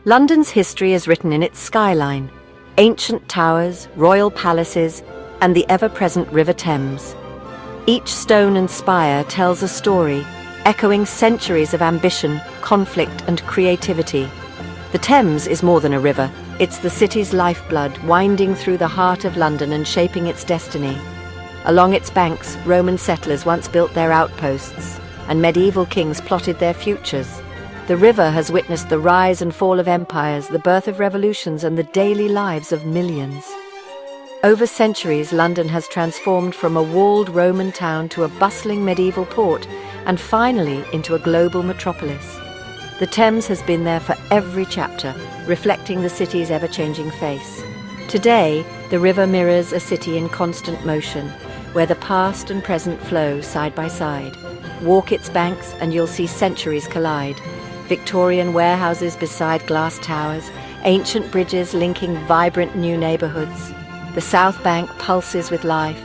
London's history is written in its skyline, ancient towers, royal palaces, and the ever-present River Thames. Each stone and spire tells a story, echoing centuries of ambition, conflict, and creativity. The Thames is more than a river. It's the city's lifeblood, winding through the heart of London and shaping its destiny. Along its banks, Roman settlers once built their outposts, and medieval kings plotted their futures. The river has witnessed the rise and fall of empires, the birth of revolutions, and the daily lives of millions. Over centuries, London has transformed from a walled Roman town to a bustling medieval port, and finally into a global metropolis. The Thames has been there for every chapter, reflecting the city's ever-changing face. Today, the river mirrors a city in constant motion, where the past and present flow side by side. Walk its banks and you'll see centuries collide. Victorian warehouses beside glass towers, ancient bridges linking vibrant new neighborhoods. The South Bank pulses with life.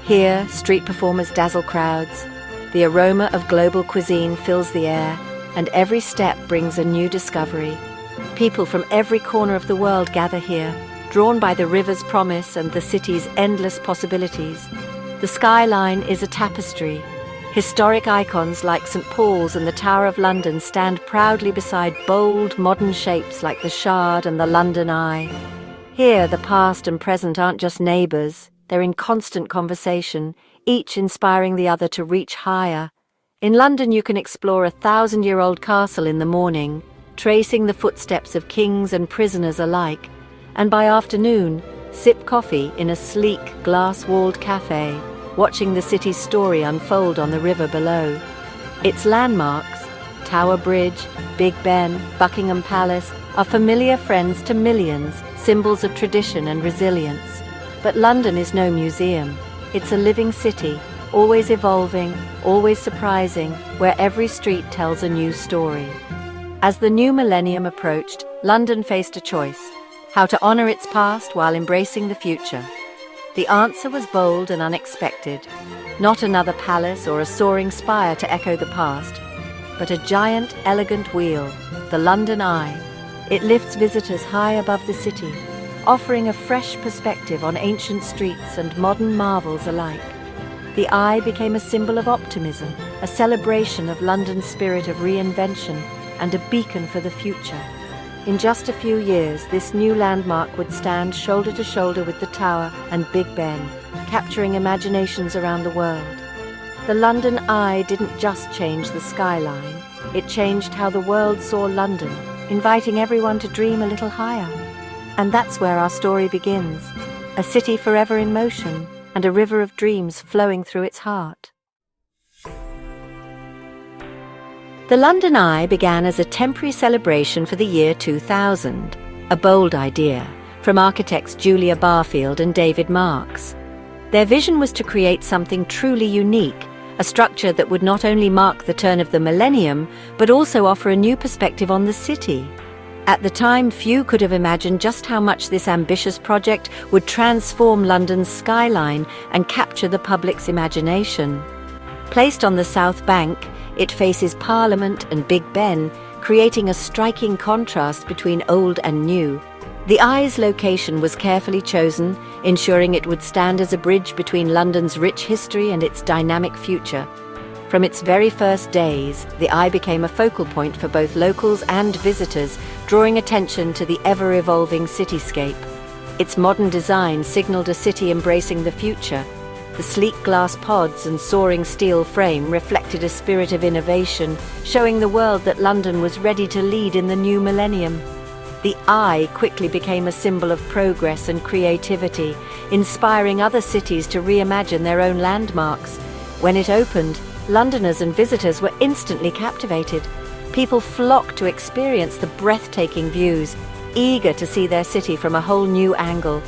Here, street performers dazzle crowds. The aroma of global cuisine fills the air, and every step brings a new discovery. People from every corner of the world gather here, drawn by the river's promise and the city's endless possibilities. The skyline is a tapestry. Historic icons like St. Paul's and the Tower of London stand proudly beside bold, modern shapes like the Shard and the London Eye. Here, the past and present aren't just neighbours, they're in constant conversation, each inspiring the other to reach higher. In London, you can explore a 1,000-year-old castle in the morning, tracing the footsteps of kings and prisoners alike, and by afternoon, sip coffee in a sleek, glass-walled cafe, watching the city's story unfold on the river below. Its landmarks, Tower Bridge, Big Ben, Buckingham Palace, are familiar friends to millions, symbols of tradition and resilience. But London is no museum. It's a living city, always evolving, always surprising, where every street tells a new story. As the new millennium approached, London faced a choice: how to honor its past while embracing the future. The answer was bold and unexpected. Not another palace or a soaring spire to echo the past, but a giant, elegant wheel, the London Eye. It lifts visitors high above the city, offering a fresh perspective on ancient streets and modern marvels alike. The Eye became a symbol of optimism, a celebration of London's spirit of reinvention, and a beacon for the future. In just a few years, this new landmark would stand shoulder to shoulder with the Tower and Big Ben, capturing imaginations around the world. The London Eye didn't just change the skyline, it changed how the world saw London, inviting everyone to dream a little higher. And that's where our story begins, a city forever in motion, and a river of dreams flowing through its heart. The London Eye began as a temporary celebration for the year 2000, a bold idea from architects Julia Barfield and David Marks. Their vision was to create something truly unique, a structure that would not only mark the turn of the millennium, but also offer a new perspective on the city. At the time, few could have imagined just how much this ambitious project would transform London's skyline and capture the public's imagination. Placed on the South Bank, it faces Parliament and Big Ben, creating a striking contrast between old and new. The Eye's location was carefully chosen, ensuring it would stand as a bridge between London's rich history and its dynamic future. From its very first days, the Eye became a focal point for both locals and visitors, drawing attention to the ever-evolving cityscape. Its modern design signaled a city embracing the future. The sleek glass pods and soaring steel frame reflected a spirit of innovation, showing the world that London was ready to lead in the new millennium. The Eye quickly became a symbol of progress and creativity, inspiring other cities to reimagine their own landmarks. When it opened, Londoners and visitors were instantly captivated. People flocked to experience the breathtaking views, eager to see their city from a whole new angle.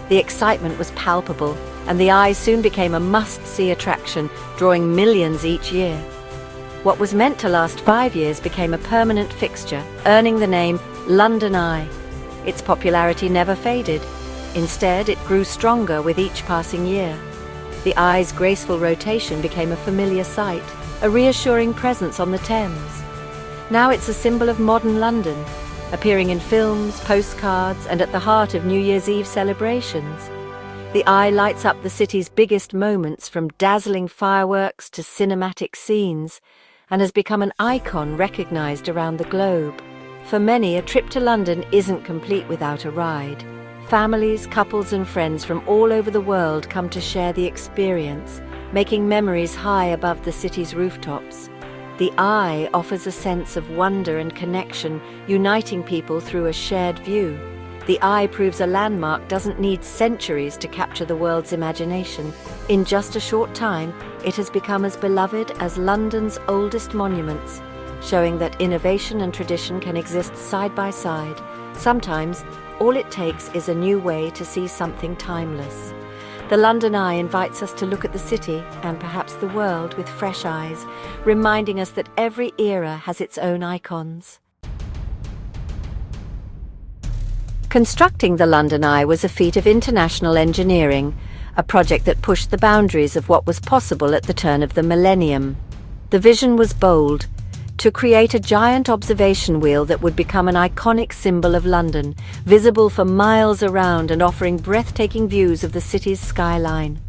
The excitement was palpable, and the Eye soon became a must-see attraction, drawing millions each year. What was meant to last 5 years became a permanent fixture, earning the name London Eye. Its popularity never faded. Instead, it grew stronger with each passing year. The Eye's graceful rotation became a familiar sight, a reassuring presence on the Thames. Now it's a symbol of modern London, appearing in films, postcards, and at the heart of New Year's Eve celebrations. The Eye lights up the city's biggest moments, from dazzling fireworks to cinematic scenes, and has become an icon recognized around the globe. For many, a trip to London isn't complete without a ride. Families, couples, and friends from all over the world come to share the experience, making memories high above the city's rooftops. The Eye offers a sense of wonder and connection, uniting people through a shared view. The Eye proves a landmark doesn't need centuries to capture the world's imagination. In just a short time, it has become as beloved as London's oldest monuments, showing that innovation and tradition can exist side by side. Sometimes, all it takes is a new way to see something timeless. The London Eye invites us to look at the city, and perhaps the world, with fresh eyes, reminding us that every era has its own icons. Constructing the London Eye was a feat of international engineering, a project that pushed the boundaries of what was possible at the turn of the millennium. The vision was bold: to create a giant observation wheel that would become an iconic symbol of London, visible for miles around and offering breathtaking views of the city's skyline.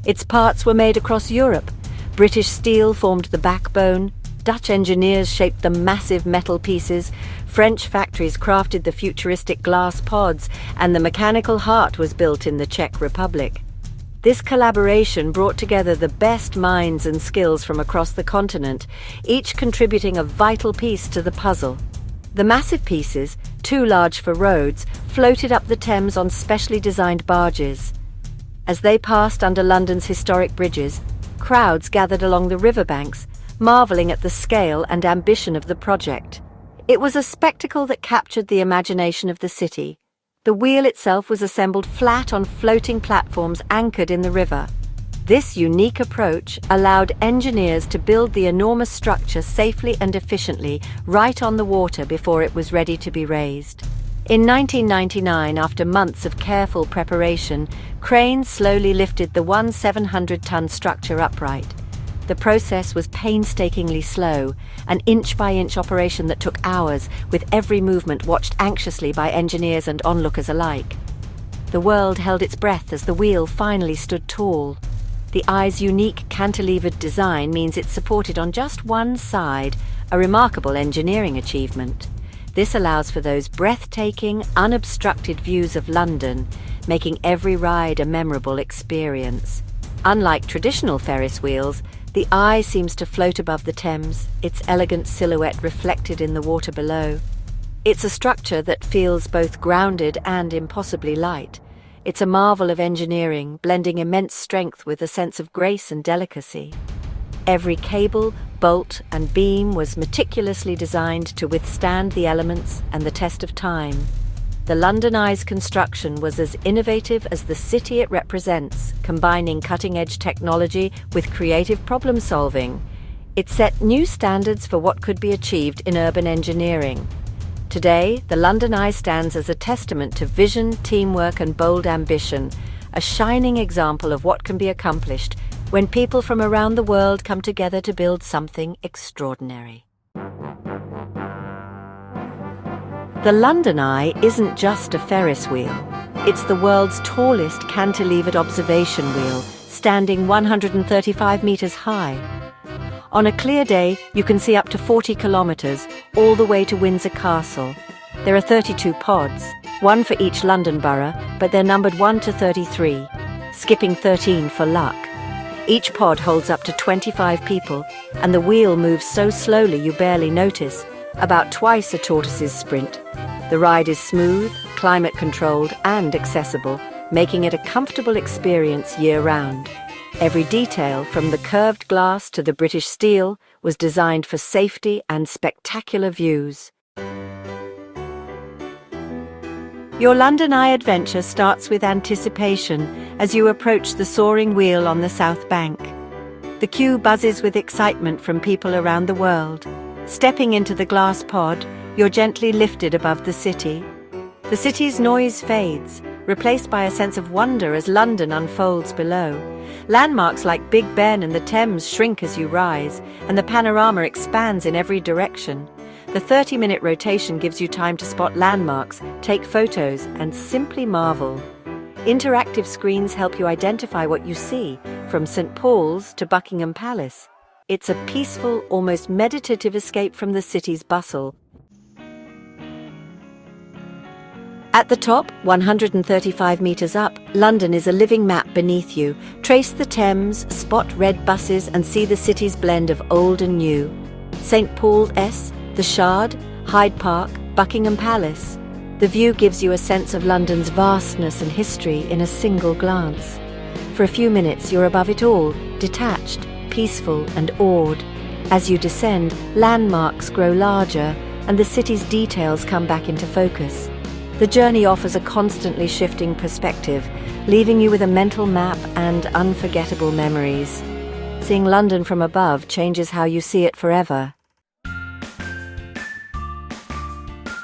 Its parts were made across Europe. British steel formed the backbone, Dutch engineers shaped the massive metal pieces, French factories crafted the futuristic glass pods, and the mechanical heart was built in the Czech Republic. This collaboration brought together the best minds and skills from across the continent, each contributing a vital piece to the puzzle. The massive pieces, too large for roads, floated up the Thames on specially designed barges. As they passed under London's historic bridges, crowds gathered along the riverbanks, marveling at the scale and ambition of the project. It was a spectacle that captured the imagination of the city. The wheel itself was assembled flat on floating platforms anchored in the river. This unique approach allowed engineers to build the enormous structure safely and efficiently right on the water before it was ready to be raised. In 1999, after months of careful preparation, cranes slowly lifted the 700-ton structure upright. The process was painstakingly slow, an inch-by-inch operation that took hours, with every movement watched anxiously by engineers and onlookers alike. The world held its breath as the wheel finally stood tall. The Eye's unique cantilevered design means it's supported on just one side, a remarkable engineering achievement. This allows for those breathtaking, unobstructed views of London, making every ride a memorable experience. Unlike traditional Ferris wheels, the Eye seems to float above the Thames, its elegant silhouette reflected in the water below. It's a structure that feels both grounded and impossibly light. It's a marvel of engineering, blending immense strength with a sense of grace and delicacy. Every cable, bolt, and beam was meticulously designed to withstand the elements and the test of time. The London Eye's construction was as innovative as the city it represents, combining cutting-edge technology with creative problem-solving. It set new standards for what could be achieved in urban engineering. Today, the London Eye stands as a testament to vision, teamwork, and bold ambition, a shining example of what can be accomplished when people from around the world come together to build something extraordinary. The London Eye isn't just a Ferris wheel. It's the world's tallest cantilevered observation wheel, standing 135 meters high. On a clear day, you can see up to 40 kilometers, all the way to Windsor Castle. There are 32 pods, one for each London borough, but they're numbered 1 to 33, skipping 13 for luck. Each pod holds up to 25 people, and the wheel moves so slowly you barely notice, about twice a tortoise's sprint. The ride is smooth, climate-controlled, and accessible, making it a comfortable experience year-round. Every detail, from the curved glass to the British steel, was designed for safety and spectacular views. Your London Eye adventure starts with anticipation as you approach the soaring wheel on the South Bank. The queue buzzes with excitement from people around the world. Stepping into the glass pod, you're gently lifted above the city. The city's noise fades, replaced by a sense of wonder as London unfolds below. Landmarks like Big Ben and the Thames shrink as you rise, and the panorama expands in every direction. The 30-minute rotation gives you time to spot landmarks, take photos, and simply marvel. Interactive screens help you identify what you see, from St. Paul's to Buckingham Palace. It's a peaceful, almost meditative escape from the city's bustle. At the top, 135 meters up, London is a living map beneath you. Trace the Thames, spot red buses, and see the city's blend of old and new. St. Paul's, the Shard, Hyde Park, Buckingham Palace. The view gives you a sense of London's vastness and history in a single glance. For a few minutes, you're above it all, detached, peaceful, and awed. As you descend, landmarks grow larger, and the city's details come back into focus. The journey offers a constantly shifting perspective, leaving you with a mental map and unforgettable memories. Seeing London from above changes how you see it forever.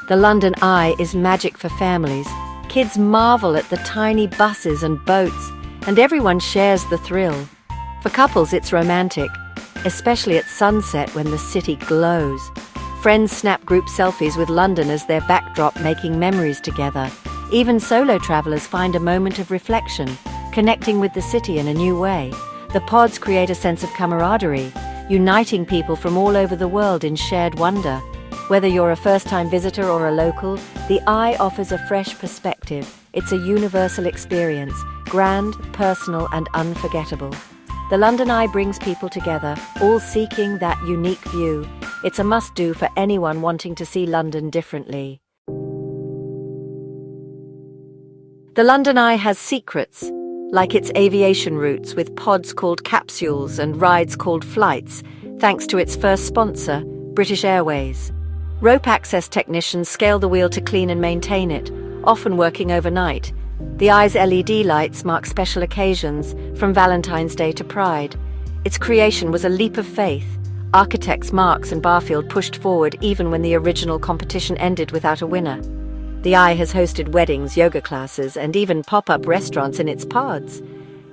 The London Eye is magic for families. Kids marvel at the tiny buses and boats, and everyone shares the thrill. For couples, it's romantic, especially at sunset when the city glows. Friends snap group selfies with London as their backdrop, making memories together. Even solo travelers find a moment of reflection, connecting with the city in a new way. The pods create a sense of camaraderie, uniting people from all over the world in shared wonder. Whether you're a first-time visitor or a local, the Eye offers a fresh perspective. It's a universal experience, grand, personal, and unforgettable. The London Eye brings people together, all seeking that unique view. It's a must-do for anyone wanting to see London differently. The London Eye has secrets, like its aviation routes with pods called capsules and rides called flights, thanks to its first sponsor, British Airways. Rope access technicians scale the wheel to clean and maintain it, often working overnight. The Eye's LED lights mark special occasions, from Valentine's Day to Pride. Its creation was a leap of faith. Architects Marks and Barfield pushed forward even when the original competition ended without a winner. The Eye has hosted weddings, yoga classes, and even pop-up restaurants in its pods.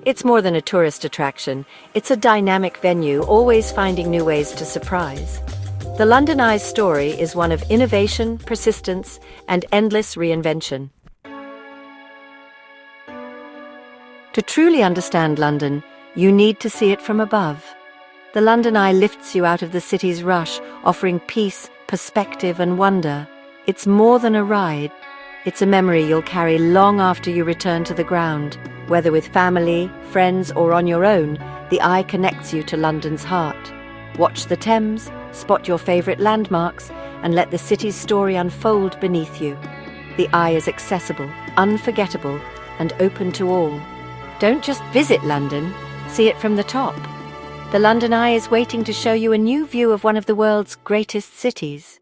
It's more than a tourist attraction. It's a dynamic venue, always finding new ways to surprise. The London Eye's story is one of innovation, persistence, and endless reinvention. To truly understand London, you need to see it from above. The London Eye lifts you out of the city's rush, offering peace, perspective, and wonder. It's more than a ride. It's a memory you'll carry long after you return to the ground. Whether with family, friends, or on your own, the Eye connects you to London's heart. Watch the Thames, spot your favourite landmarks, and let the city's story unfold beneath you. The Eye is accessible, unforgettable, and open to all. Don't just visit London, see it from the top. The London Eye is waiting to show you a new view of one of the world's greatest cities.